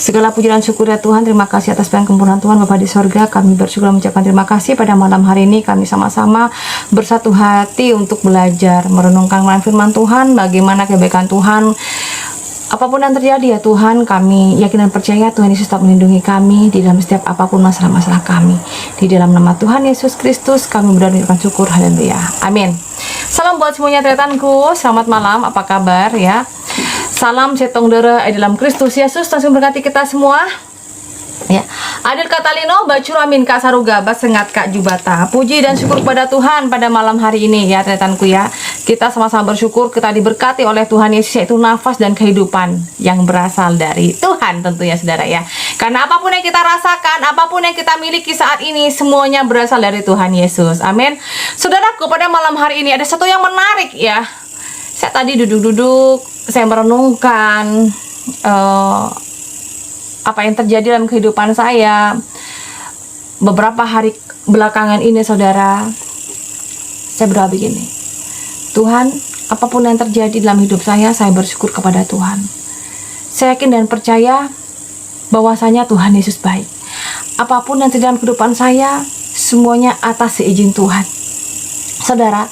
Segala puji dan syukur ya Tuhan. Terima kasih atas penyempurnaan Tuhan Bapa di sorga. Kami bersyukur dan mengucapkan terima kasih pada malam hari ini. Kami sama-sama bersatu hati untuk belajar merenungkan firman Tuhan, bagaimana kebaikan Tuhan. Apapun yang terjadi ya Tuhan, kami yakin dan percaya Tuhan Yesus tetap melindungi kami di dalam setiap apapun masalah-masalah kami. Di dalam nama Tuhan Yesus Kristus kami berdoa dan mengucapkan syukur. Haleluya. Amin. Salam buat semuanya tretanku. Selamat malam, apa kabar ya? Salam setong dere dalam Kristus Yesus. Langsung berkati kita semua. Ya, Adil Katalino Bacuramin Kak Saruga Basengat Kak Jubata. Puji dan syukur kepada Tuhan pada malam hari ini ya tretanku ya. Kita sama-sama bersyukur kita diberkati oleh Tuhan Yesus, yaitu nafas dan kehidupan yang berasal dari Tuhan tentunya saudara ya. Karena apapun yang kita rasakan, apapun yang kita miliki saat ini, semuanya berasal dari Tuhan Yesus. Amin. Saudaraku, pada malam hari ini ada satu yang menarik ya. Saya tadi duduk-duduk, saya merenungkan apa yang terjadi dalam kehidupan saya beberapa hari belakangan ini saudara. Saya berdoa begini, Tuhan, apapun yang terjadi dalam hidup saya bersyukur kepada Tuhan. Saya yakin dan percaya bahwasanya Tuhan Yesus baik. Apapun yang terjadi dalam kehidupan saya, semuanya atas seizin Tuhan. Saudara,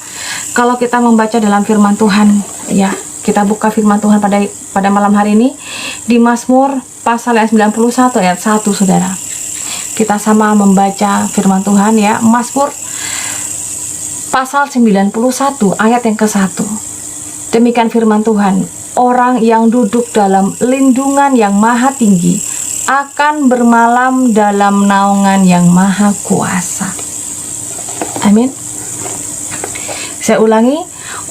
kalau kita membaca dalam firman Tuhan ya, kita buka firman Tuhan pada malam hari ini di Mazmur pasal yang 91 ayat 1 saudara. Kita sama membaca firman Tuhan ya, Mazmur pasal 91 ayat yang ke-1. Demikian firman Tuhan, orang yang duduk dalam lindungan yang maha tinggi akan bermalam dalam naungan yang maha kuasa. Amin. Saya ulangi,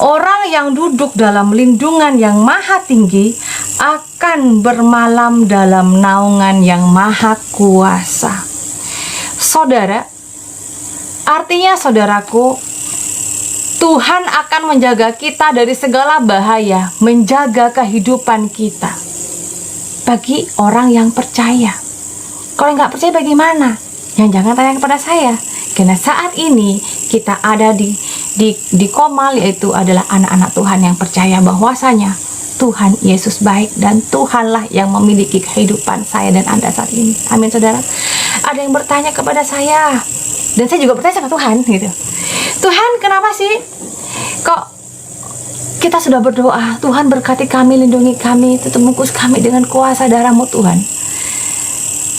orang yang duduk dalam lindungan yang maha tinggi akan bermalam dalam naungan yang maha kuasa. Saudara, artinya saudaraku, Tuhan akan menjaga kita dari segala bahaya, menjaga kehidupan kita. Bagi orang yang percaya. Kalau nggak percaya bagaimana? Jangan tanya kepada saya. Karena saat ini kita ada di Komal, yaitu adalah anak-anak Tuhan yang percaya bahwasanya Tuhan Yesus baik dan Tuhanlah yang memiliki kehidupan saya dan Anda saat ini. Amin saudara. Ada yang bertanya kepada saya dan saya juga bertanya sama Tuhan gitu. Tuhan, kenapa sih kok kita sudah berdoa, Tuhan berkati kami, lindungi kami, tutup bungkus kami dengan kuasa darah-Mu Tuhan.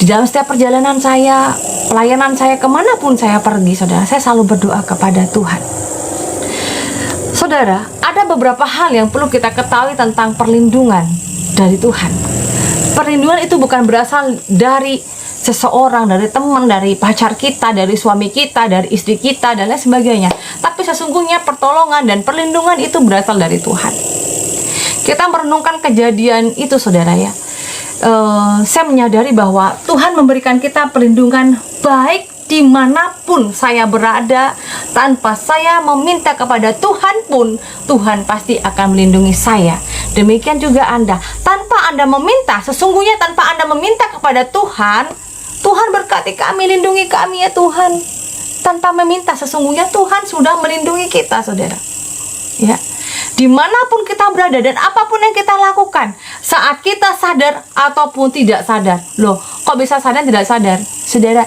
Di dalam setiap perjalanan saya, pelayanan saya, kemanapun saya pergi saudara, saya selalu berdoa kepada Tuhan. Saudara, ada beberapa hal yang perlu kita ketahui tentang perlindungan dari Tuhan. Perlindungan itu bukan berasal dari seseorang, dari teman, dari pacar kita, dari suami kita, dari istri kita, dan lain sebagainya. Tapi sesungguhnya pertolongan dan perlindungan itu berasal dari Tuhan. Kita merenungkan kejadian itu saudara ya. Saya menyadari bahwa Tuhan memberikan kita perlindungan baik dimanapun saya berada. Tanpa saya meminta kepada Tuhan pun, Tuhan pasti akan melindungi saya. Demikian juga Anda. Tanpa Anda meminta, sesungguhnya tanpa Anda meminta kepada Tuhan, Tuhan berkati kami, lindungi kami ya Tuhan. Tanpa meminta, sesungguhnya Tuhan sudah melindungi kita saudara ya. Dimanapun kita berada dan apapun yang kita lakukan, saat kita sadar ataupun tidak sadar. Loh, kok bisa sadar tidak sadar? Saudara,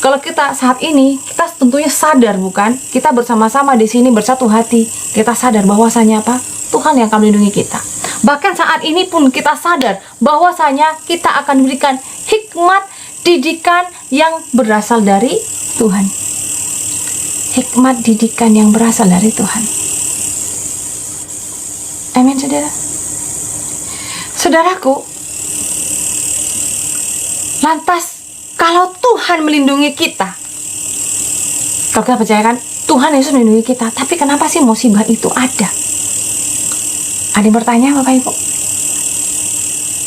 kalau kita saat ini, kita tentunya sadar bukan? Kita bersama-sama di sini bersatu hati. Kita sadar bahwasanya apa? Tuhan yang akan melindungi kita. Bahkan saat ini pun kita sadar bahwasanya kita akan diberikan hikmat, didikan yang berasal dari Tuhan. Hikmat didikan yang berasal dari Tuhan. Amin saudara. Saudaraku, lantas kalau Tuhan melindungi kita, kalau kita percaya kan Tuhan Yesus melindungi kita, tapi kenapa sih musibah itu ada? Ada yang bertanya Bapak Ibu?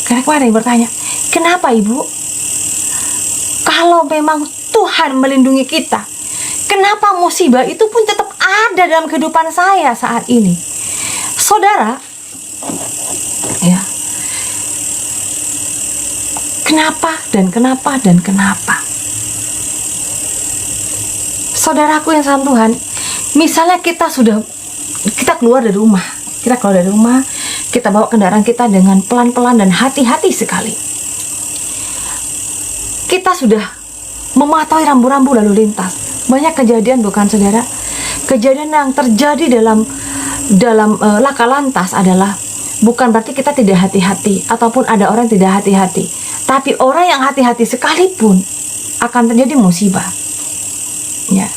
Karena ada yang bertanya, kenapa Ibu? Kalau memang Tuhan melindungi kita, kenapa musibah itu pun tetap ada dalam kehidupan saya saat ini? Saudara, ya, kenapa dan kenapa dan kenapa? Saudaraku yang sama Tuhan, misalnya kita keluar dari rumah, kita bawa kendaraan kita dengan pelan-pelan dan hati-hati sekali. kita sudah mematuhi rambu-rambu lalu lintas. Banyak kejadian bukan saudara? Kejadian yang terjadi dalam laka lantas adalah bukan berarti kita tidak hati-hati ataupun ada orang yang tidak hati-hati, tapi orang yang hati-hati sekalipun akan terjadi musibah. Ya.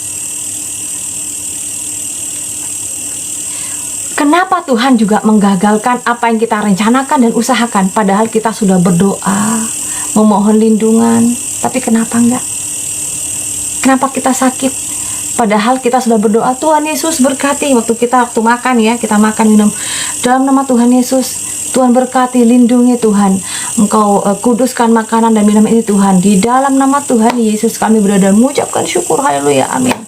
Kenapa Tuhan juga menggagalkan apa yang kita rencanakan dan usahakan, padahal kita sudah berdoa, memohon lindungan, tapi kenapa enggak? Kenapa kita sakit? Padahal kita sudah berdoa, Tuhan Yesus berkati, waktu makan ya, kita makan minum dalam nama Tuhan Yesus, Tuhan berkati, lindungi Tuhan, Engkau kuduskan makanan dan minum ini Tuhan, di dalam nama Tuhan Yesus kami berdoa dan mengucapkan syukur, haleluya, amin.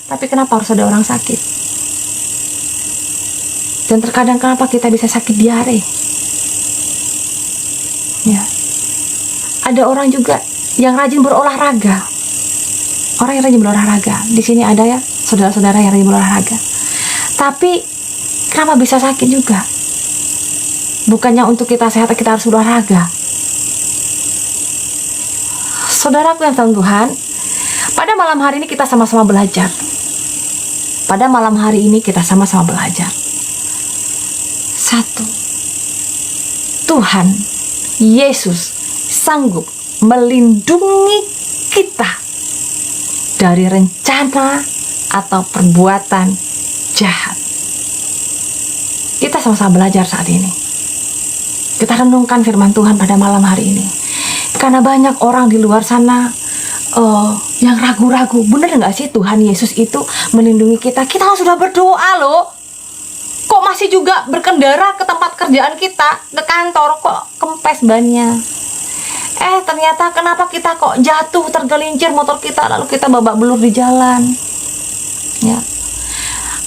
Tapi kenapa harus ada orang sakit? Dan terkadang kenapa kita bisa sakit diare? Ya. Ada orang juga yang rajin berolahraga. Orang yang rajin berolahraga. Di sini ada ya, saudara-saudara yang rajin berolahraga. Tapi kenapa bisa sakit juga? Bukannya untuk kita sehat kita harus berolahraga. Saudaraku yang dalam Tuhan, pada malam hari ini kita sama-sama belajar. Pada malam hari ini kita sama-sama belajar. Satu, Tuhan Yesus sanggup melindungi kita dari rencana atau perbuatan jahat. Kita sama-sama belajar saat ini. Kita renungkan firman Tuhan pada malam hari ini. Karena banyak orang di luar sana yang ragu-ragu, bener nggak sih Tuhan Yesus itu melindungi kita? Kita sudah berdoa loh. Kok masih juga berkendara ke tempat kerjaan kita, ke kantor, kok kempes bannya? Ternyata kenapa kita kok jatuh, tergelincir motor kita, lalu kita babak belur di jalan? Ya.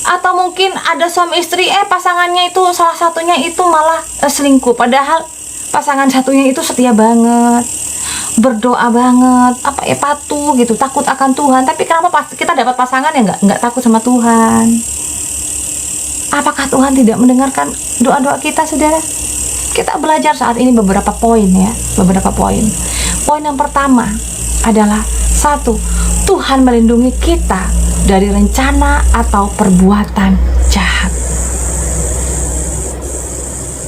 Atau mungkin ada suami istri, pasangannya itu salah satunya itu malah selingkuh, padahal pasangan satunya itu setia banget, berdoa banget, patuh gitu, takut akan Tuhan. Tapi kenapa kita dapat pasangan yang nggak takut sama Tuhan? Apakah Tuhan tidak mendengarkan doa-doa kita, saudara? Kita belajar saat ini beberapa poin ya, beberapa poin. Poin yang pertama adalah satu, Tuhan melindungi kita dari rencana atau perbuatan jahat.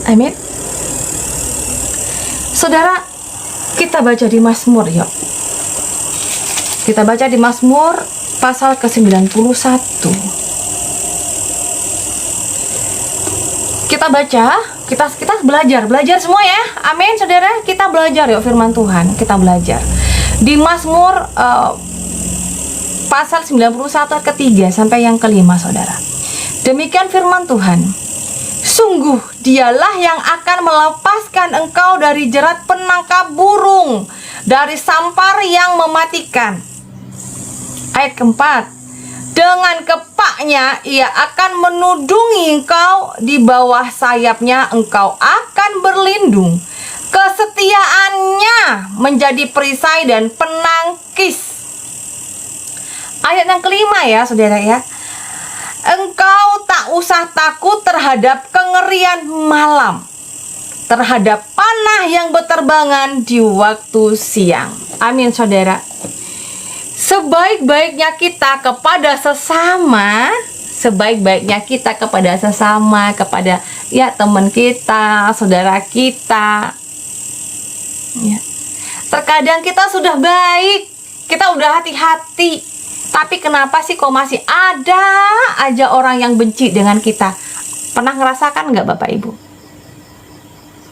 Amin. Saudara, kita baca di Mazmur yuk. Kita baca di Mazmur pasal ke-91. Kita baca, kita belajar semua ya, amin saudara. Kita belajar yuk firman Tuhan, kita belajar di Mazmur pasal 91 ayat ke-3 sampai yang ke-5 saudara. Demikian firman Tuhan, sungguh dialah yang akan melepaskan engkau dari jerat penangkap burung, dari sampar yang mematikan. Ayat keempat, dengan kepaknya ia akan menudungi engkau, di bawah sayapnya engkau akan berlindung. Kesetiaannya menjadi perisai dan penangkis. Ayat yang kelima ya saudara ya. Engkau tak usah takut terhadap kengerian malam, terhadap panah yang berterbangan di waktu siang. Amin saudara. Sebaik-baiknya kita kepada sesama, kepada ya teman kita, saudara kita. Ya. Terkadang kita sudah baik, kita udah hati-hati, tapi kenapa sih kok masih ada aja orang yang benci dengan kita? Pernah ngerasakan nggak Bapak Ibu?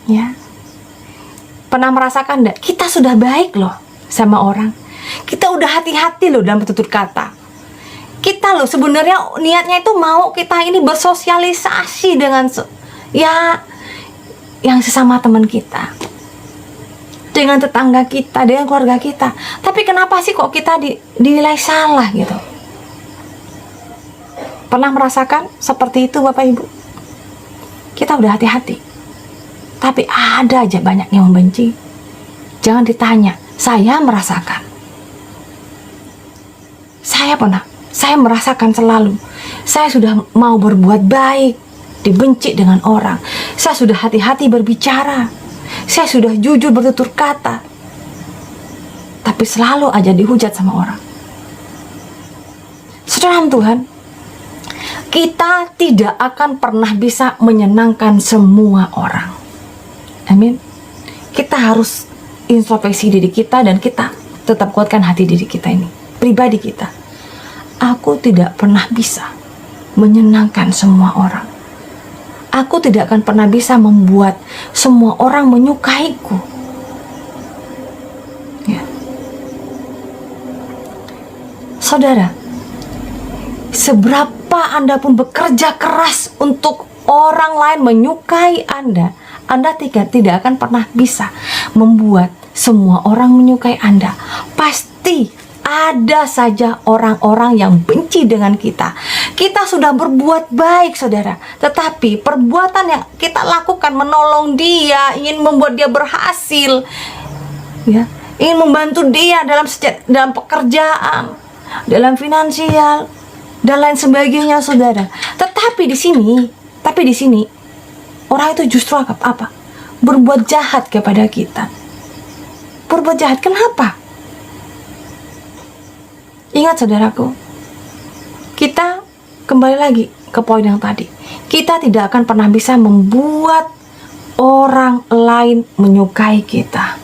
Ya. Pernah merasakan nggak? Kita sudah baik loh sama orang. Kita udah hati-hati loh dalam bertutur kata. Kita loh sebenarnya niatnya itu mau kita ini bersosialisasi dengan yang sesama teman kita, dengan tetangga kita, dengan keluarga kita. Tapi kenapa sih kok kita dinilai salah gitu? Pernah merasakan seperti itu Bapak Ibu? Kita udah hati-hati, tapi ada aja banyak yang membenci. Jangan ditanya, saya merasakan. Saya merasakan selalu. Saya sudah mau berbuat baik, dibenci dengan orang. Saya sudah hati-hati berbicara. Saya sudah jujur bertutur kata. tapi selalu aja dihujat sama orang. Saudara Tuhan, kita tidak akan pernah bisa menyenangkan semua orang. Amin. Kita harus introspeksi diri kita dan kita tetap kuatkan hati diri kita ini, pribadi kita. Aku tidak pernah bisa menyenangkan semua orang. Aku tidak akan pernah bisa membuat semua orang menyukaiku. Ya. Saudara, seberapa Anda pun bekerja keras untuk orang lain menyukai Anda tidak akan pernah bisa membuat semua orang menyukai Anda. Pasti ada saja orang-orang yang benci dengan kita. Kita sudah berbuat baik, saudara, tetapi perbuatan yang kita lakukan menolong dia, ingin membuat dia berhasil, ya, ingin membantu dia dalam pekerjaan, dalam finansial, dan lain sebagainya, saudara. Tapi di sini orang itu justru apa? Berbuat jahat kepada kita. Berbuat jahat, kenapa? Ingat saudaraku, kita kembali lagi ke poin yang tadi. Kita tidak akan pernah bisa membuat orang lain menyukai kita.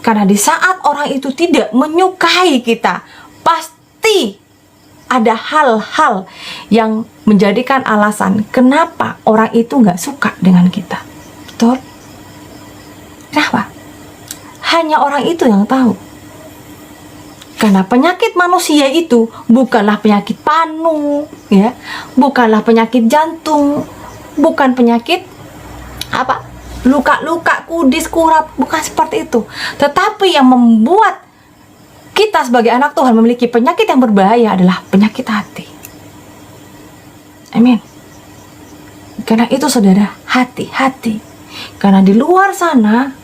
Karena di saat orang itu tidak menyukai kita, pasti ada hal-hal yang menjadikan alasan kenapa orang itu nggak suka dengan kita. Betul? Kenapa? Hanya orang itu yang tahu. Karena penyakit manusia itu bukanlah penyakit panu, ya, bukanlah penyakit jantung, bukan penyakit luka-luka, kudis, kurap, bukan seperti itu. Tetapi yang membuat kita sebagai anak Tuhan memiliki penyakit yang berbahaya adalah penyakit hati. Amin. Karena itu saudara, hati-hati. Karena di luar sana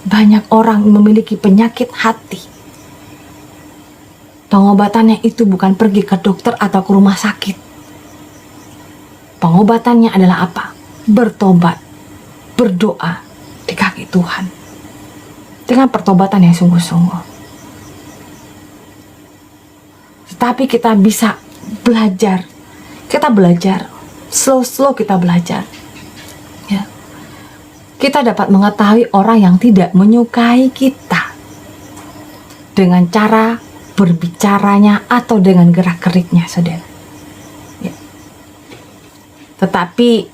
banyak orang memiliki penyakit hati. Pengobatannya itu bukan pergi ke dokter atau ke rumah sakit. Pengobatannya adalah apa? Bertobat, berdoa di kaki Tuhan. Dengan pertobatan yang sungguh-sungguh. Tetapi kita bisa belajar. Kita belajar. Slow kita belajar. Ya. Kita dapat mengetahui orang yang tidak menyukai kita. Dengan cara berbicaranya atau dengan gerak-geriknya, saudara. Ya. Tetapi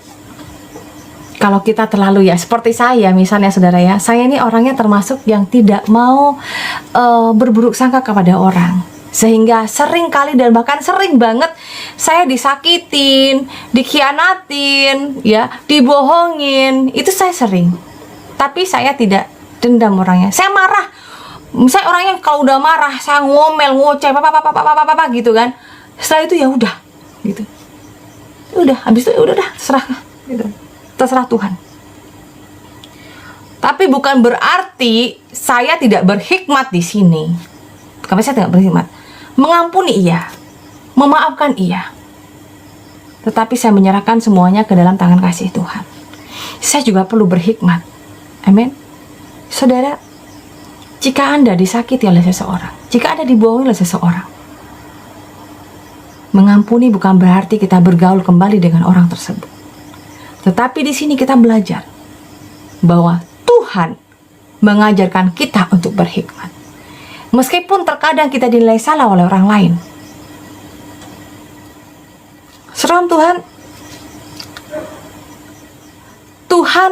kalau kita terlalu, ya seperti saya misalnya, saudara, ya, saya ini orangnya termasuk yang tidak mau berburuk sangka kepada orang, sehingga sering kali dan bahkan sering banget saya disakitin, dikhianatin, ya, dibohongin. Itu saya sering. Tapi saya tidak dendam orangnya. Saya marah. Saya orangnya kalau udah marah, saya ngomel, ngoceh, apa gitu kan. Setelah itu ya udah, gitu. Udah, habis itu udah terserah, gitu. Terserah Tuhan. Tapi bukan berarti saya tidak berhikmat di sini. Bukan saya tidak berhikmat. Mengampuni iya, memaafkan iya. Tetapi saya menyerahkan semuanya ke dalam tangan kasih Tuhan. Saya juga perlu berhikmat. Amin. Saudara, jika Anda disakiti oleh seseorang, jika Anda dibohongi oleh seseorang, mengampuni bukan berarti kita bergaul kembali dengan orang tersebut. Tetapi di sini kita belajar bahwa Tuhan mengajarkan kita untuk berhikmat. Meskipun terkadang kita dinilai salah oleh orang lain. Saudara Tuhan, Tuhan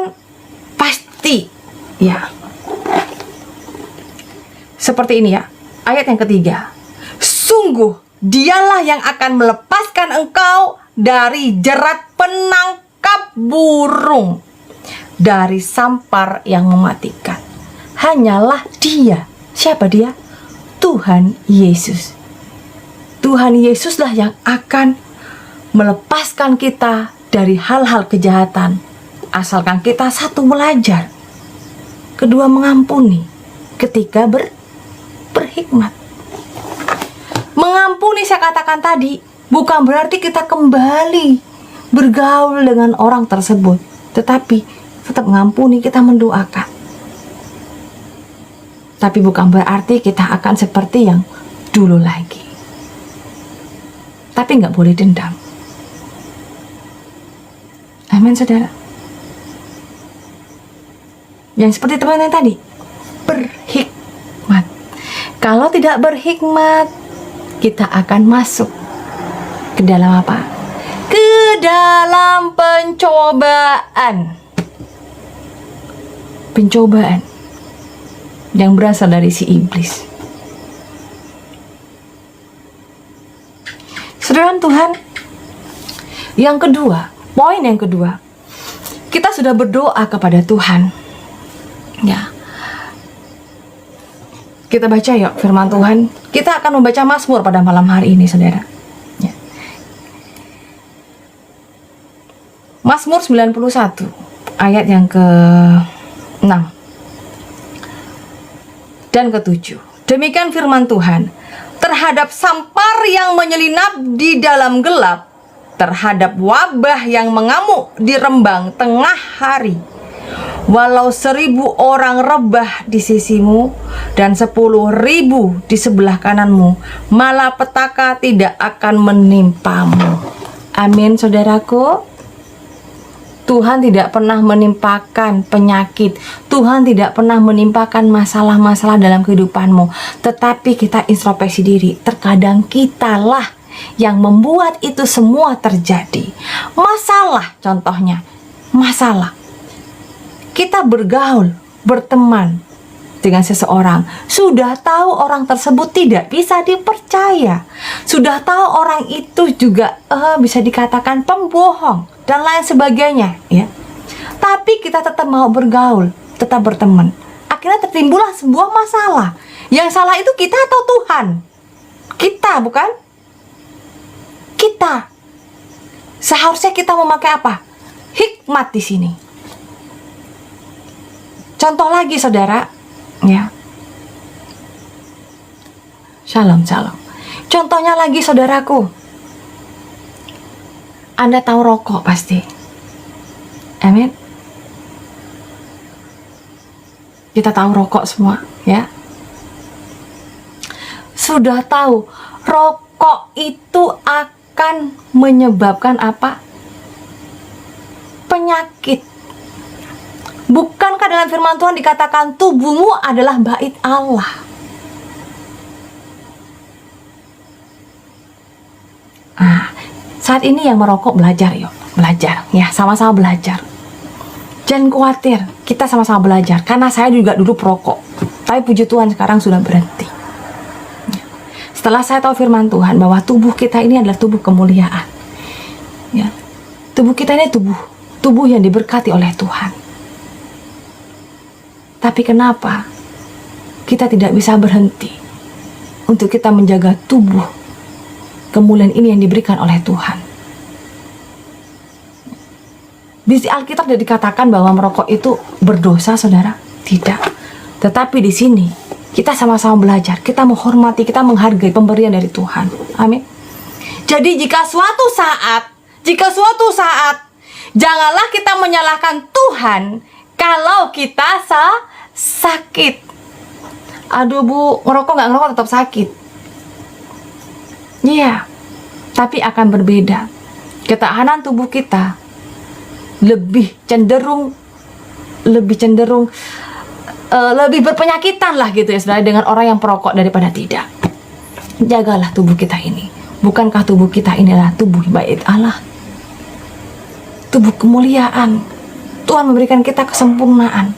pasti, ya, seperti ini, ya, ayat yang ketiga. Sungguh dialah yang akan melepaskan engkau dari jerat penangkap burung, dari sampar yang mematikan. Hanyalah dia. Siapa dia? Tuhan Yesus. Tuhan Yesuslah yang akan melepaskan kita dari hal-hal kejahatan, asalkan kita satu, belajar, kedua, mengampuni, ketiga berhikmat. Mengampuni, saya katakan tadi, bukan berarti kita kembali bergaul dengan orang tersebut, tetapi tetap mengampuni, kita mendoakan. Tapi bukan berarti kita akan seperti yang dulu lagi. Tapi nggak boleh dendam. Amin, saudara. Yang seperti teman-teman tadi, berhikmat. Kalau tidak berhikmat, kita akan masuk ke dalam apa? Ke dalam pencobaan. Pencobaan yang berasal dari si iblis. Saudara Tuhan, yang kedua, poin yang kedua, kita sudah berdoa kepada Tuhan. Ya, kita baca yuk firman Tuhan. Kita akan membaca Mazmur pada malam hari ini, saudara. Ya. Mazmur 91 ayat yang ke-6 dan ke-7. Demikian firman Tuhan, terhadap sampar yang menyelinap di dalam gelap, terhadap wabah yang mengamuk di rembang tengah hari, walau 1000 orang rebah di sisimu dan 10.000 di sebelah kananmu, malapetaka tidak akan menimpamu. Amin, saudaraku. Tuhan tidak pernah menimpakan penyakit. Tuhan tidak pernah menimpakan masalah-masalah dalam kehidupanmu. Tetapi kita introspeksi diri. Terkadang kitalah yang membuat itu semua terjadi. Masalah, contohnya. Masalah. Kita bergaul, berteman dengan seseorang, sudah tahu orang tersebut tidak bisa dipercaya, sudah tahu orang itu juga bisa dikatakan pembohong dan lain sebagainya, ya. Tapi kita tetap mau bergaul, tetap berteman. Akhirnya tertimbullah sebuah masalah. Yang salah itu kita atau Tuhan? Kita, bukan? Kita. Seharusnya kita memakai apa? Hikmat di sini. Contoh lagi, saudara, ya. Shalom, shalom. Contohnya lagi, saudaraku. Anda tahu rokok pasti. Amin. Kita tahu rokok semua, ya. Sudah tahu rokok itu akan menyebabkan apa? Penyakit. Bukankah dalam firman Tuhan dikatakan tubuhmu adalah bait Allah? Nah, saat ini yang merokok belajar yuk. Belajar, ya, sama-sama belajar. Jangan khawatir, kita sama-sama belajar. Karena saya juga dulu perokok. Tapi puji Tuhan sekarang sudah berhenti. Setelah saya tahu firman Tuhan bahwa tubuh kita ini adalah tubuh kemuliaan. Ya. Tubuh kita ini tubuh yang diberkati oleh Tuhan. Tapi kenapa kita tidak bisa berhenti untuk kita menjaga tubuh kemuliaan ini yang diberikan oleh Tuhan? Di Alkitab tidak dikatakan bahwa merokok itu berdosa, saudara. Tidak. Tetapi di sini kita sama-sama belajar, kita menghormati, kita menghargai pemberian dari Tuhan. Amin. Jadi jika suatu saat janganlah kita menyalahkan Tuhan kalau kita sakit. Aduh bu, ngerokok nggak ngerokok tetap sakit. Iya, tapi akan berbeda. Ketahanan tubuh kita lebih cenderung lebih berpenyakitan lah gitu ya, saudara, dengan orang yang perokok daripada tidak. Jagalah tubuh kita ini. Bukankah tubuh kita inilah tubuh bait Allah? Tubuh kemuliaan. Tuhan memberikan kita kesempurnaan.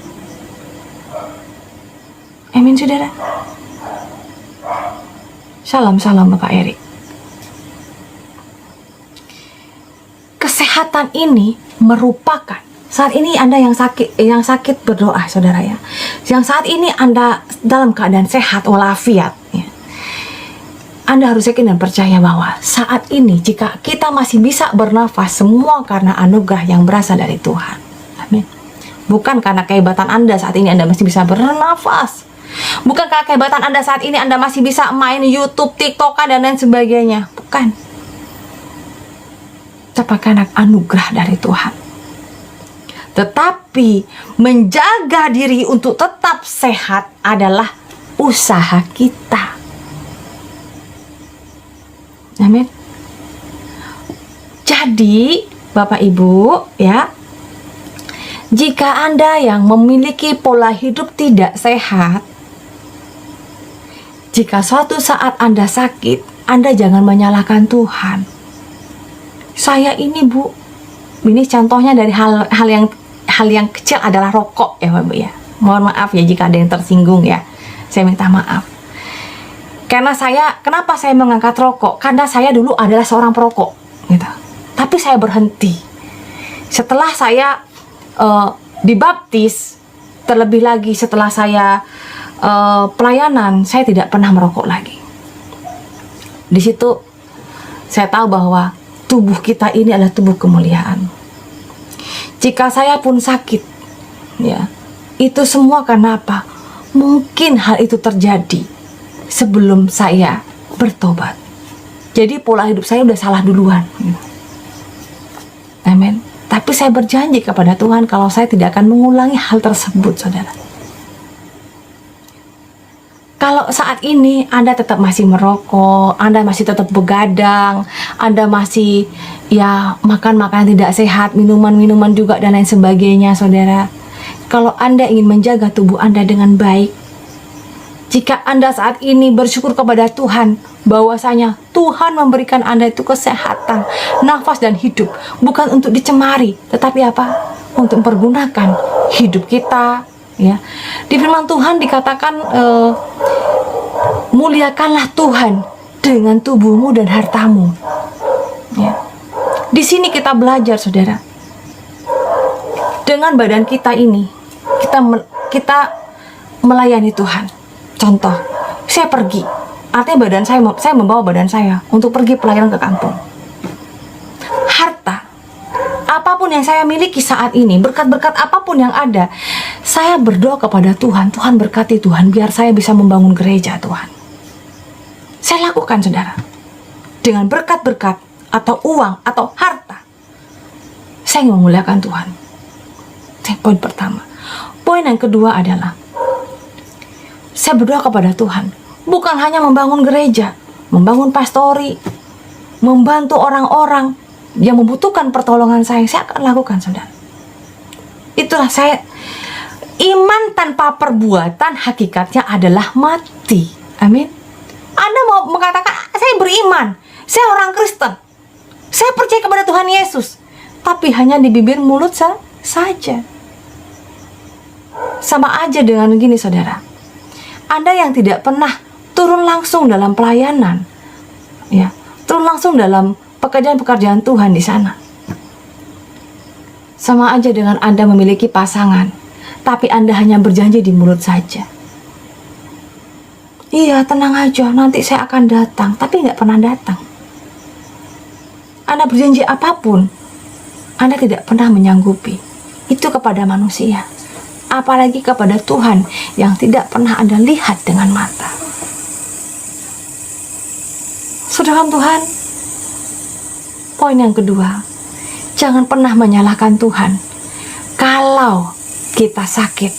Amin, saudara. Salam Bapak Erik. Kesehatan ini merupakan, saat ini Anda yang sakit berdoa, saudara, ya. Yang saat ini Anda dalam keadaan sehat walafiat, ya. Anda harus yakin dan percaya bahwa saat ini jika kita masih bisa bernafas, semua karena anugerah yang berasal dari Tuhan. Amin. Bukan karena kehebatan Anda saat ini Anda masih bisa bernafas. Bukan karena kehebatan Anda saat ini Anda masih bisa main YouTube, TikTok, dan lain sebagainya. Bukan. Tapi karena anugerah dari Tuhan. Tetapi menjaga diri untuk tetap sehat adalah usaha kita. Amin. Jadi, Bapak Ibu, ya, jika Anda yang memiliki pola hidup tidak sehat, jika suatu saat Anda sakit, Anda jangan menyalahkan Tuhan. Saya ini, Bu, ini contohnya dari hal yang kecil adalah rokok, ya Bapak ya. Mohon maaf ya jika ada yang tersinggung ya. Saya minta maaf. Kenapa saya mengangkat rokok? Karena saya dulu adalah seorang perokok, gitu. Tapi saya berhenti. Setelah saya dibaptis, terlebih lagi setelah saya pelayanan, saya tidak pernah merokok lagi. Di situ saya tahu bahwa tubuh kita ini adalah tubuh kemuliaan. Jika saya pun sakit, ya, itu semua karena apa? Mungkin hal itu terjadi sebelum saya bertobat. Jadi pola hidup saya udah salah duluan. Amin. Tapi saya berjanji kepada Tuhan kalau saya tidak akan mengulangi hal tersebut, saudara. Kalau saat ini Anda tetap masih merokok, Anda masih tetap begadang, Anda masih ya makan makanan tidak sehat, minuman-minuman juga dan lain sebagainya, saudara. Kalau Anda ingin menjaga tubuh Anda dengan baik, jika Anda saat ini bersyukur kepada Tuhan bahwasanya Tuhan memberikan Anda itu kesehatan, nafas dan hidup, bukan untuk dicemari, tetapi apa? Untuk mempergunakan hidup kita, ya. Di firman Tuhan dikatakan muliakanlah Tuhan dengan tubuhmu dan hartamu. Ya. Di sini kita belajar, saudara. Dengan badan kita ini, kita melayani Tuhan. Contoh, saya pergi, artinya saya membawa badan saya untuk pergi pelayanan ke kampung. Harta, apapun yang saya miliki saat ini, berkat-berkat apapun yang ada, saya berdoa kepada Tuhan, Tuhan berkati Tuhan, biar saya bisa membangun gereja Tuhan. Saya lakukan, saudara. Dengan berkat-berkat, atau uang, atau harta, saya ingin memuliakan Tuhan. Itu poin pertama. Poin yang kedua adalah, saya berdoa kepada Tuhan, bukan hanya membangun gereja, membangun pastori, membantu orang-orang yang membutuhkan pertolongan saya akan lakukan, saudara. Itulah saya. Iman tanpa perbuatan hakikatnya adalah mati. Amin. Anda mau mengatakan, saya beriman, saya orang Kristen, saya percaya kepada Tuhan Yesus, tapi hanya di bibir mulut saja. Sama aja dengan gini, saudara. Anda yang tidak pernah turun langsung dalam pelayanan, ya, turun langsung dalam pekerjaan-pekerjaan Tuhan di sana. Sama aja dengan Anda memiliki pasangan, tapi Anda hanya berjanji di mulut saja. Iya, tenang aja, nanti saya akan datang, tapi nggak pernah datang. Anda berjanji apapun, Anda tidak pernah menyanggupi. Itu kepada manusia. Apalagi kepada Tuhan yang tidak pernah Anda lihat dengan mata. Saudara Tuhan, poin yang kedua, jangan pernah menyalahkan Tuhan kalau kita sakit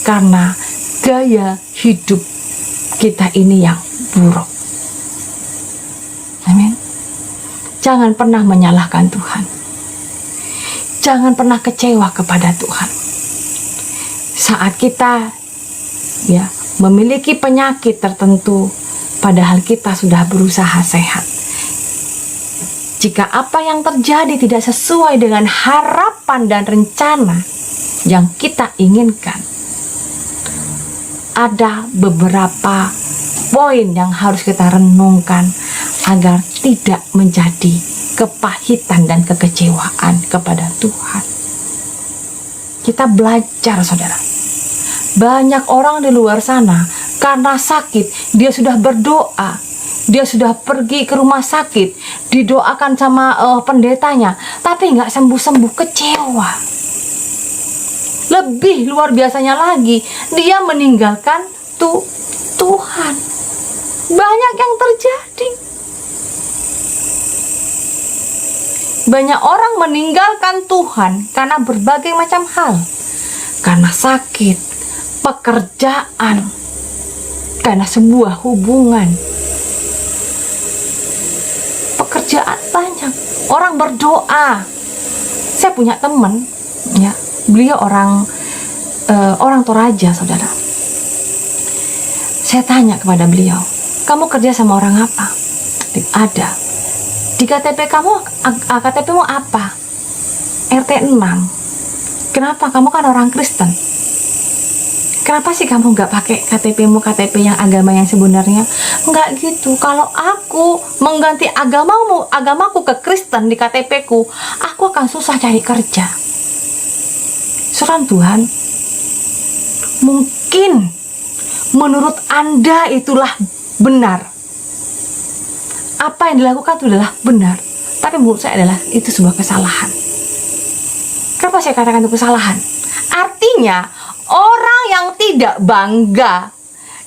karena gaya hidup kita ini yang buruk. Amin. Jangan pernah menyalahkan Tuhan. Jangan pernah kecewa kepada Tuhan. Saat kita ya memiliki penyakit tertentu, padahal kita sudah berusaha sehat. Jika apa yang terjadi tidak sesuai dengan harapan dan rencana yang kita inginkan, ada beberapa poin yang harus kita renungkan agar tidak menjadi kepahitan dan kekecewaan kepada Tuhan. Kita belajar, saudara. Banyak orang di luar sana karena sakit, dia sudah berdoa, dia sudah pergi ke rumah sakit, didoakan sama pendetanya, tapi nggak sembuh-sembuh, kecewa. Lebih luar biasanya lagi, dia meninggalkan Tuhan. Banyak yang terjadi. Banyak orang meninggalkan Tuhan karena berbagai macam hal. Karena sakit, pekerjaan, Karena sebuah hubungan. Pekerjaan banyak, orang berdoa. Saya punya teman, ya, beliau orang Toraja, saudara. Saya tanya kepada beliau, kamu kerja sama orang apa? Ada. Di KTP-mu apa? RT 6. Kenapa? Kamu kan orang Kristen. Kenapa sih kamu nggak pakai KTP-mu KTP yang agama yang sebenarnya? Nggak gitu. Kalau aku mengganti agamaku ke Kristen di KTP-ku, aku akan susah cari kerja. Saudara Tuhan, mungkin menurut Anda itulah benar. Apa yang dilakukan itu adalah benar. Tapi menurut saya adalah itu sebuah kesalahan. Kenapa saya katakan itu kesalahan? Artinya, orang yang tidak bangga,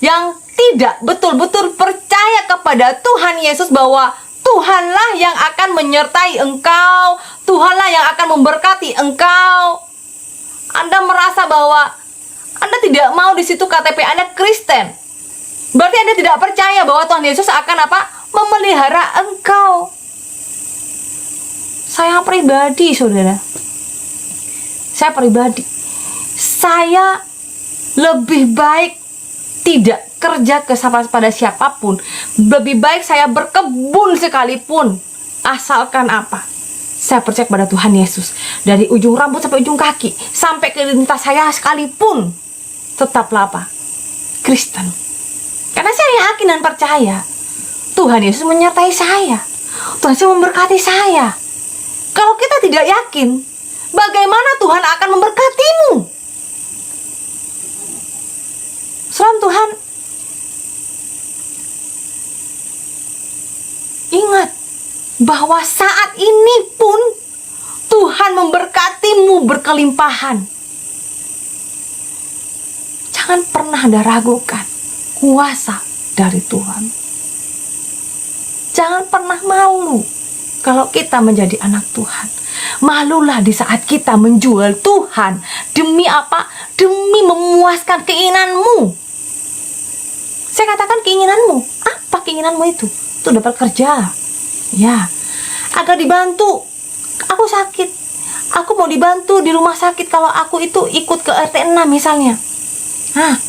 yang tidak betul-betul percaya kepada Tuhan Yesus bahwa Tuhanlah yang akan menyertai engkau, Tuhanlah yang akan memberkati engkau. Anda merasa bahwa Anda tidak mau di situ KTP Anda Kristen. Berarti Anda tidak percaya bahwa Tuhan Yesus akan memelihara engkau. Saya pribadi, saudara. Saya lebih baik tidak kerja pada siapapun. Lebih baik saya berkebun sekalipun. Asalkan apa? Saya percaya kepada Tuhan Yesus. Dari ujung rambut sampai ujung kaki, sampai ke lintas saya sekalipun, tetaplah Kristen. Karena saya yakin dan percaya Tuhan Yesus menyertai saya. Tuhan Yesus memberkati saya. Kalau kita tidak yakin, bagaimana Tuhan akan memberkatimu? Salam Tuhan, ingat bahwa saat ini pun Tuhan memberkatimu berkelimpahan. Jangan pernah Anda ragukan kuasa dari Tuhan. Jangan pernah malu kalau kita menjadi anak Tuhan. Malulah di saat kita menjual Tuhan. Demi apa? Demi memuaskan keinginanmu. Saya katakan keinginanmu. Apa keinginanmu itu? Itu dapat kerja. Ya, agar dibantu. Aku sakit. Aku mau dibantu di rumah sakit. Kalau aku itu ikut ke RT 6 misalnya.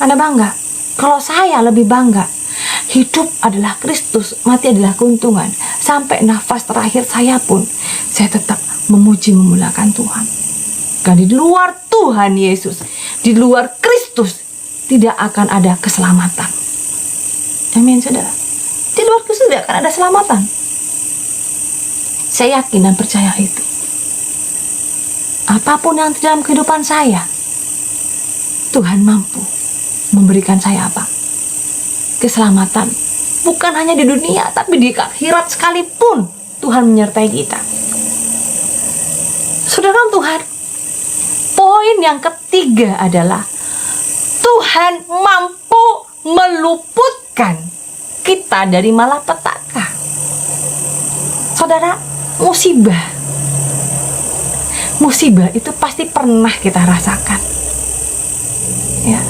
Anda bangga? Kalau saya lebih bangga. Hidup adalah Kristus, mati adalah keuntungan. Sampai nafas terakhir saya pun, saya tetap memuji memuliakan Tuhan. Karena di luar Tuhan Yesus, di luar Kristus, tidak akan ada keselamatan. Amin, saudara. Di luar Kristus tidak akan ada keselamatan. Saya yakin dan percaya itu. Apapun yang terjadi dalam kehidupan saya, Tuhan mampu memberikan saya keselamatan. Bukan hanya di dunia, tapi di akhirat sekalipun Tuhan menyertai kita. Saudara Tuhan, poin yang ketiga adalah Tuhan mampu meluputkan kita dari malapetaka. Saudara, musibah itu pasti pernah kita rasakan. Ya.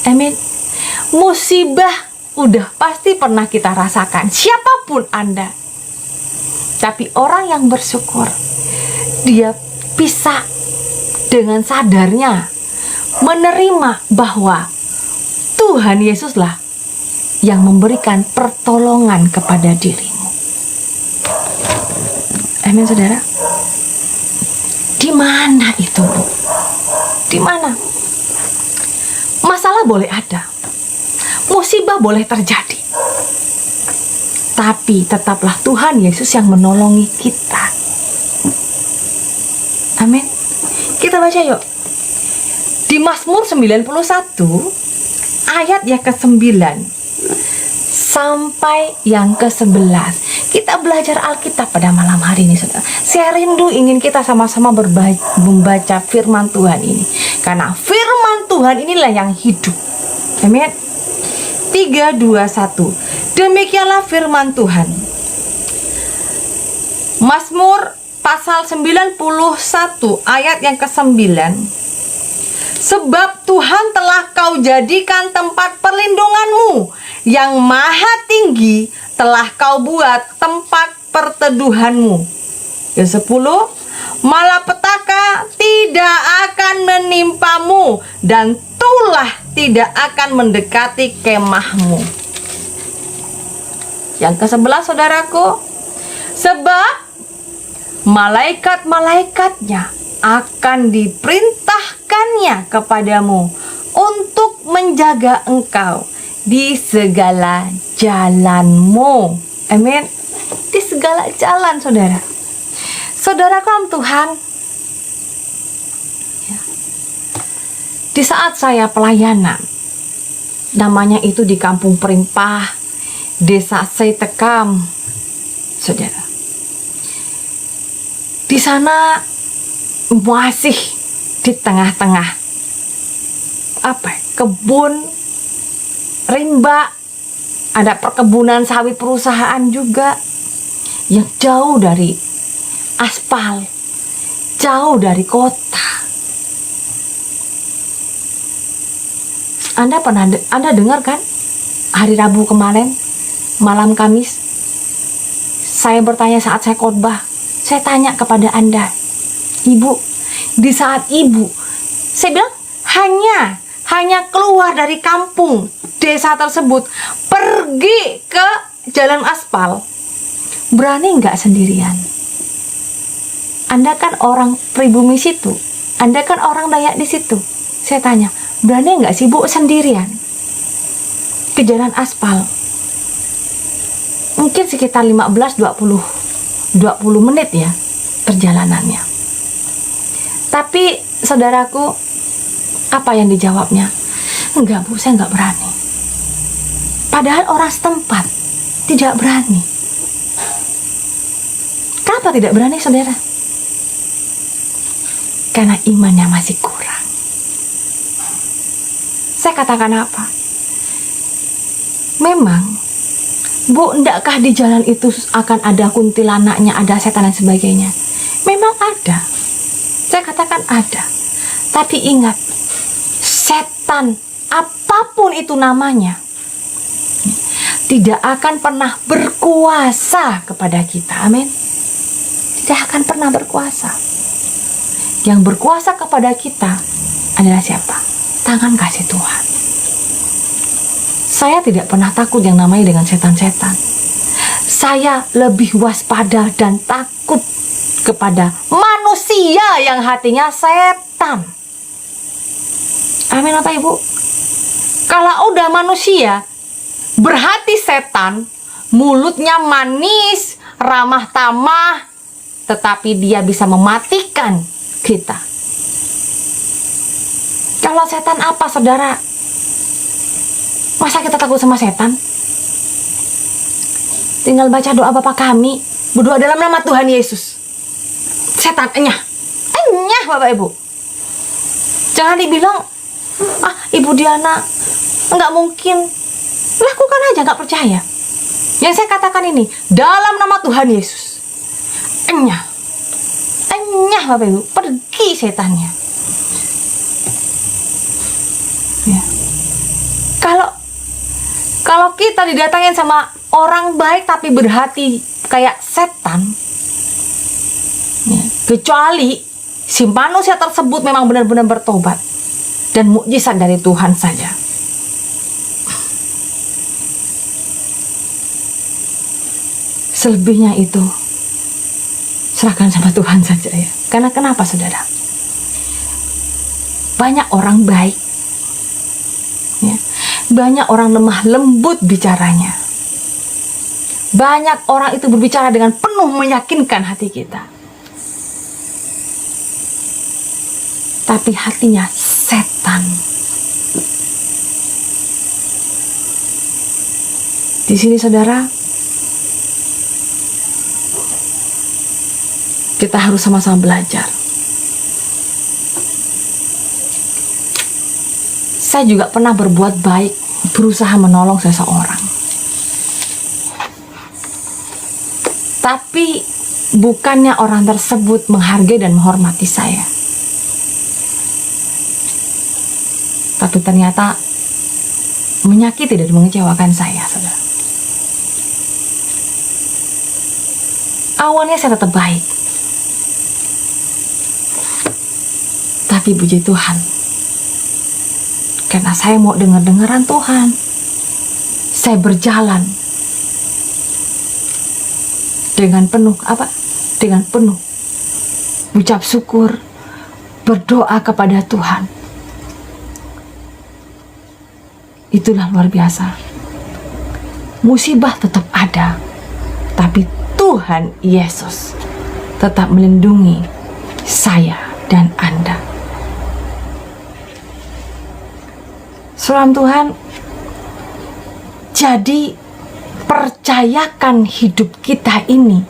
Amin. Musibah udah pasti pernah kita rasakan, siapapun Anda. Tapi orang yang bersyukur, dia bisa dengan sadarnya menerima bahwa Tuhan Yesuslah yang memberikan pertolongan kepada dirimu. Amin, saudara. Di mana itu, Bu? Di mana? Masalah boleh ada, musibah boleh terjadi, tapi tetaplah Tuhan Yesus yang menolongi kita. Amin. Kita baca yuk. Di Mazmur 91 ayat yang ke-9 sampai yang ke-11. Kita belajar Alkitab pada malam hari ini, saudara. Saya rindu ingin kita sama-sama membaca firman Tuhan ini. Karena firman Tuhan inilah yang hidup. Amin. 3, 2, 1. Demikianlah firman Tuhan. Mazmur pasal 91 ayat yang ke-9 Sebab Tuhan telah kau jadikan tempat perlindunganmu, yang maha tinggi telah kau buat tempat perteduhanmu. Yang 10, malapetaka tidak akan menimpamu, dan tulah tidak akan mendekati kemahmu. Yang ke-11, saudaraku, sebab malaikat-malaikatnya akan diperintahkannya kepadamu untuk menjaga engkau di segala jalanmu. Amin. Di segala jalan, saudara. Saudara kaum Tuhan, ya. Di saat saya pelayanan, namanya itu di Kampung Perimpah, Desa Seitekam, saudara. Di sana masih di tengah-tengah kebun rimba, ada perkebunan sawit perusahaan juga, yang jauh dari aspal, jauh dari kota. Anda dengar kan, hari Rabu kemarin, malam Kamis, saya bertanya saat saya khotbah, saya tanya kepada Anda, Ibu, di saat Ibu, saya bilang hanya keluar dari kampung desa tersebut, pergi ke jalan aspal, berani nggak sendirian? Anda kan orang pribumi situ, Anda kan orang Dayak di situ. Saya tanya, berani nggak sih Bu sendirian ke jalan aspal? Mungkin sekitar 15-20 menit ya perjalanannya. Tapi saudaraku, apa yang dijawabnya? Enggak Bu, saya enggak berani. Padahal orang setempat tidak berani. Kenapa tidak berani, saudara? Karena imannya masih kurang. Saya katakan apa? Memang, Bu, endakkah di jalan itu akan ada kuntilanaknya, ada setan dan sebagainya? Memang ada. Saya katakan ada. Tapi ingat, setan apapun itu namanya tidak akan pernah berkuasa kepada kita. Amin. Tidak akan pernah berkuasa. Yang berkuasa kepada kita adalah siapa? Tangan kasih Tuhan. Saya tidak pernah takut yang namanya dengan setan-setan. Saya lebih waspada dan takut kepada manusia yang hatinya setan. Amin Bapak Ibu. Kalau udah manusia berhati setan, mulutnya manis, ramah tamah, tetapi dia bisa mematikan kita. Kalau setan apa, saudara? Masa kita takut sama setan? Tinggal baca doa Bapa kami, berdoa dalam nama Tuhan Yesus. Setan enyah Bapak Ibu. Jangan dibilang, Ibu Diana, nggak mungkin. Lakukan aja, nggak percaya. Yang saya katakan ini, dalam nama Tuhan Yesus. Enyah Bapak Ibu, pergi setannya. Ya. Kalau kita didatangin sama orang baik tapi berhati kayak setan, ya, kecuali si manusia tersebut memang benar-benar bertobat dan mukjizat dari Tuhan saja. Selebihnya itu serahkan sama Tuhan saja ya. Karena kenapa, saudara? Banyak orang baik, ya. Banyak orang lemah lembut bicaranya. Banyak orang itu berbicara dengan penuh meyakinkan hati kita, tapi hatinya setan. Di sini, saudara, kita harus sama-sama belajar. Saya juga pernah berbuat baik, berusaha menolong seseorang. Tapi bukannya orang tersebut menghargai dan menghormati saya. tapi ternyata menyakiti dan mengecewakan saya, saudara. Awalnya saya tetap baik, tapi puji Tuhan, karena saya mau dengar-dengaran Tuhan, saya berjalan dengan penuh dengan penuh ucap syukur, berdoa kepada Tuhan. Itulah luar biasa. Musibah tetap ada, tapi Tuhan Yesus tetap melindungi saya dan Anda. Salam Tuhan, jadi percayakan hidup kita ini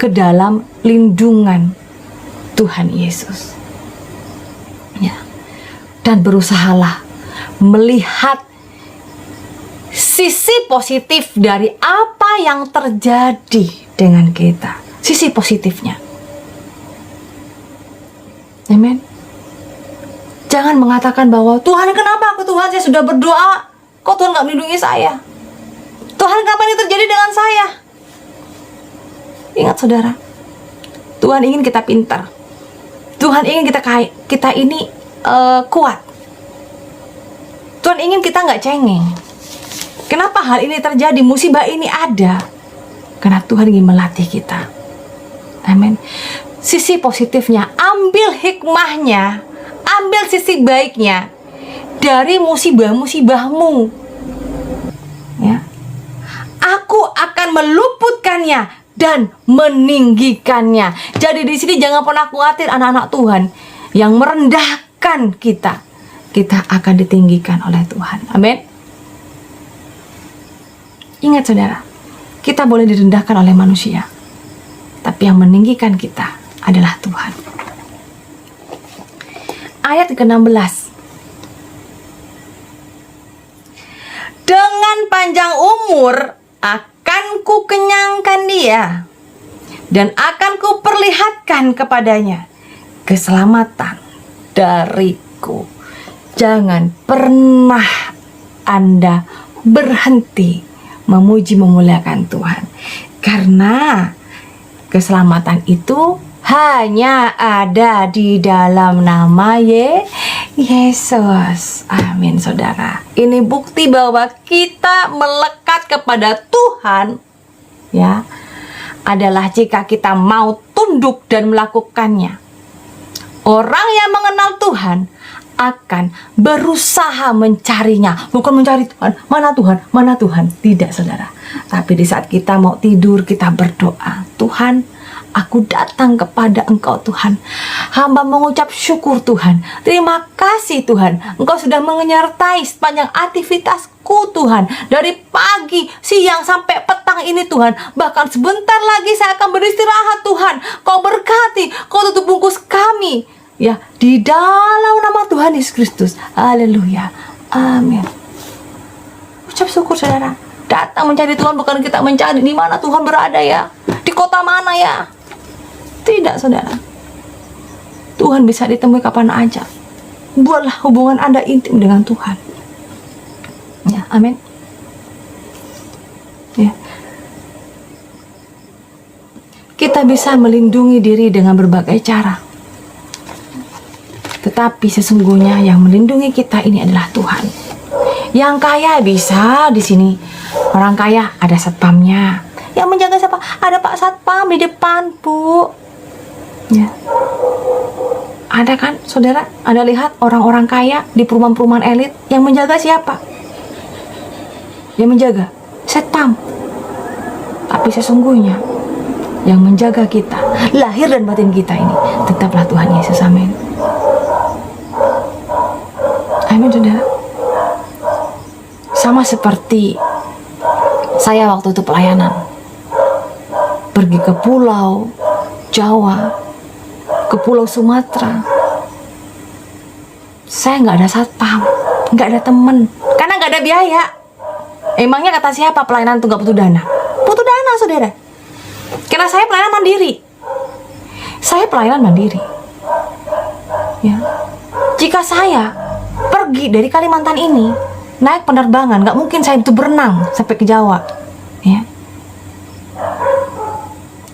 ke dalam lindungan Tuhan Yesus, ya, dan berusahalah melihat sisi positif dari apa yang terjadi dengan kita, sisi positifnya. Amin. Jangan mengatakan bahwa Tuhan, kenapa aku, Tuhan, saya sudah berdoa, kok Tuhan gak melindungi saya? Tuhan, kenapa ini terjadi dengan saya? Ingat saudara, Tuhan ingin kita pintar. Tuhan ingin kita ini kuat. Tuhan ingin kita nggak cengeng. Kenapa hal ini terjadi? Musibah ini ada karena Tuhan ingin melatih kita. Amin. Sisi positifnya, ambil hikmahnya, ambil sisi baiknya dari musibah-musibahmu. Ya. Aku akan meluputkannya dan meninggikannya. Jadi di sini jangan pernah khawatir anak-anak Tuhan yang merendahkan kita. Kita akan ditinggikan oleh Tuhan. Amin. Ingat saudara, kita boleh direndahkan oleh manusia, tapi yang meninggikan kita adalah Tuhan. Ayat ke-16. Dengan panjang umur akan ku kenyangkan dia, dan akan ku perlihatkan kepadanya keselamatan dariku. Jangan pernah Anda berhenti memuji memuliakan Tuhan, karena keselamatan itu hanya ada di dalam nama Yesus. Amin saudara. Ini bukti bahwa kita melekat kepada Tuhan, ya, adalah jika kita mau tunduk dan melakukannya. Orang yang mengenal Tuhan akan berusaha mencarinya, bukan mencari Tuhan, mana Tuhan, mana Tuhan. Tidak saudara. Tapi di saat kita mau tidur, kita berdoa, Tuhan, aku datang kepada Engkau Tuhan. Hamba mengucap syukur Tuhan. Terima kasih Tuhan. Engkau sudah menyertai sepanjang aktivitasku Tuhan. Dari pagi, siang sampai petang ini Tuhan. Bahkan sebentar lagi saya akan beristirahat Tuhan. Kau berkati, Kau tutup bungkus kami. Ya, di dalam nama Tuhan Yesus Kristus. Haleluya. Amin. Ucap syukur saudara. Datang mencari Tuhan, bukan kita mencari di mana Tuhan berada ya. Di kota mana ya. Tidak saudara. Tuhan bisa ditemui kapan aja. Buatlah hubungan Anda intim dengan Tuhan. Ya, amin. Ya. Kita bisa melindungi diri dengan berbagai cara. Tetapi sesungguhnya yang melindungi kita ini adalah Tuhan. Yang kaya bisa di sini. Orang kaya ada satpamnya. Yang menjaga siapa? Ada Pak Satpam di depan, Bu. Ya. Ada kan, saudara? Anda lihat orang-orang kaya di perumahan-perumahan elit yang menjaga siapa? Yang menjaga satpam. Tapi sesungguhnya yang menjaga kita, lahir dan batin kita ini, tetaplah Tuhan Yesus. Amin. Amin, saudara. Sama seperti saya waktu itu pelayanan, pergi ke pulau Jawa, ke pulau Sumatera. Saya nggak ada satpam, nggak ada temen, karena nggak ada biaya. Emangnya kata siapa pelayanan itu nggak butuh dana? Butuh dana, saudara. Karena saya pelayanan mandiri. Saya pelayanan mandiri. Ya. Jika saya pergi dari Kalimantan ini, naik penerbangan, nggak mungkin saya itu berenang sampai ke Jawa, ya.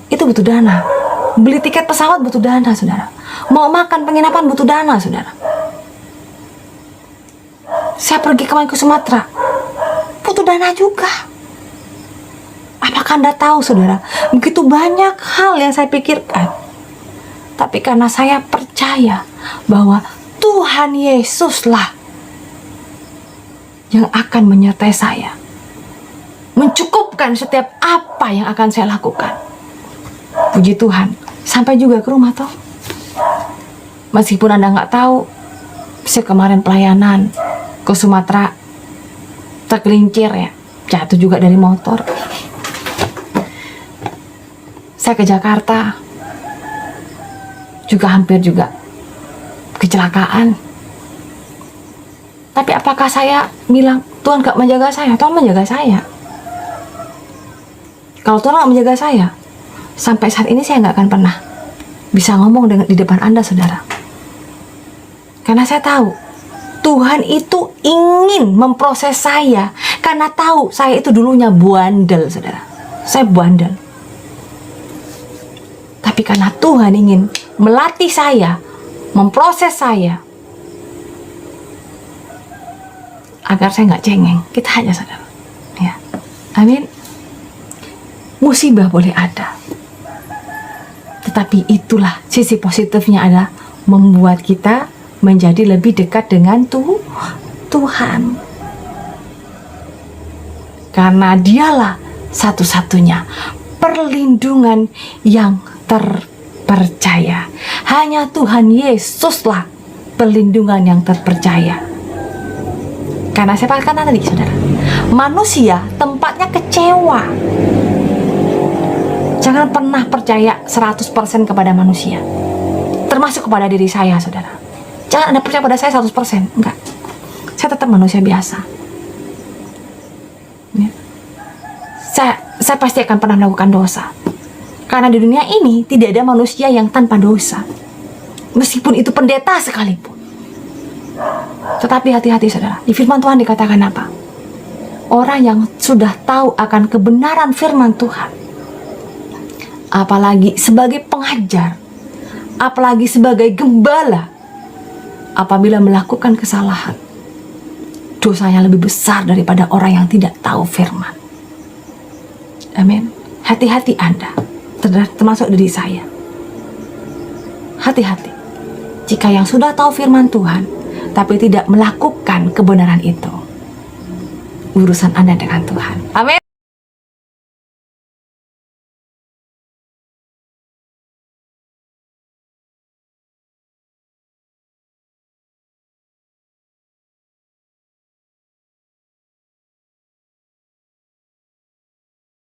Itu butuh dana. Beli tiket pesawat butuh dana, saudara. Mau makan penginapan butuh dana, saudara. Saya pergi kemarin ke Sumatera, butuh dana juga. Apakah Anda tahu, saudara, begitu banyak hal yang saya pikirkan, tapi karena saya percaya bahwa Tuhan Yesuslah yang akan menyertai saya, mencukupkan setiap apa yang akan saya lakukan. Puji Tuhan, sampai juga ke rumah toh. Meskipun Anda nggak tahu, saya kemarin pelayanan ke Sumatera, tergelincir ya, jatuh juga dari motor. Saya ke Jakarta, juga hampir juga kecelakaan. Tapi apakah saya bilang Tuhan gak menjaga saya? Tuhan menjaga saya. Kalau Tuhan gak menjaga saya, sampai saat ini saya gak akan pernah bisa ngomong di depan Anda, saudara. Karena saya tahu Tuhan itu ingin memproses saya, karena tahu saya itu dulunya bandel, saudara. Saya bandel. Tapi karena Tuhan ingin melatih saya, memproses saya, agar saya nggak cengeng. Kita hanya sadar, ya. Amin. Musibah boleh ada, tetapi itulah sisi positifnya, adalah membuat kita menjadi lebih dekat dengan Tuhan. Karena Dialah satu-satunya perlindungan yang terpercaya. Hanya Tuhan Yesuslah perlindungan yang terpercaya. Karena saya katakan tadi, saudara, manusia tempatnya kecewa. Jangan pernah percaya 100% kepada manusia, termasuk kepada diri saya, saudara. Jangan Anda percaya pada saya 100%, enggak. Saya tetap manusia biasa, ya. Saya pasti akan pernah melakukan dosa. Karena di dunia ini tidak ada manusia yang tanpa dosa, meskipun itu pendeta sekalipun. Tetapi hati-hati, saudara. Di firman Tuhan dikatakan apa? Orang yang sudah tahu akan kebenaran firman Tuhan, apalagi sebagai pengajar, apalagi sebagai gembala, apabila melakukan kesalahan, dosanya lebih besar daripada orang yang tidak tahu firman. Amin. Hati-hati Anda, termasuk diri saya. Hati-hati jika yang sudah tahu firman Tuhan tapi tidak melakukan kebenaran itu. Urusan Anda dengan Tuhan. Amin.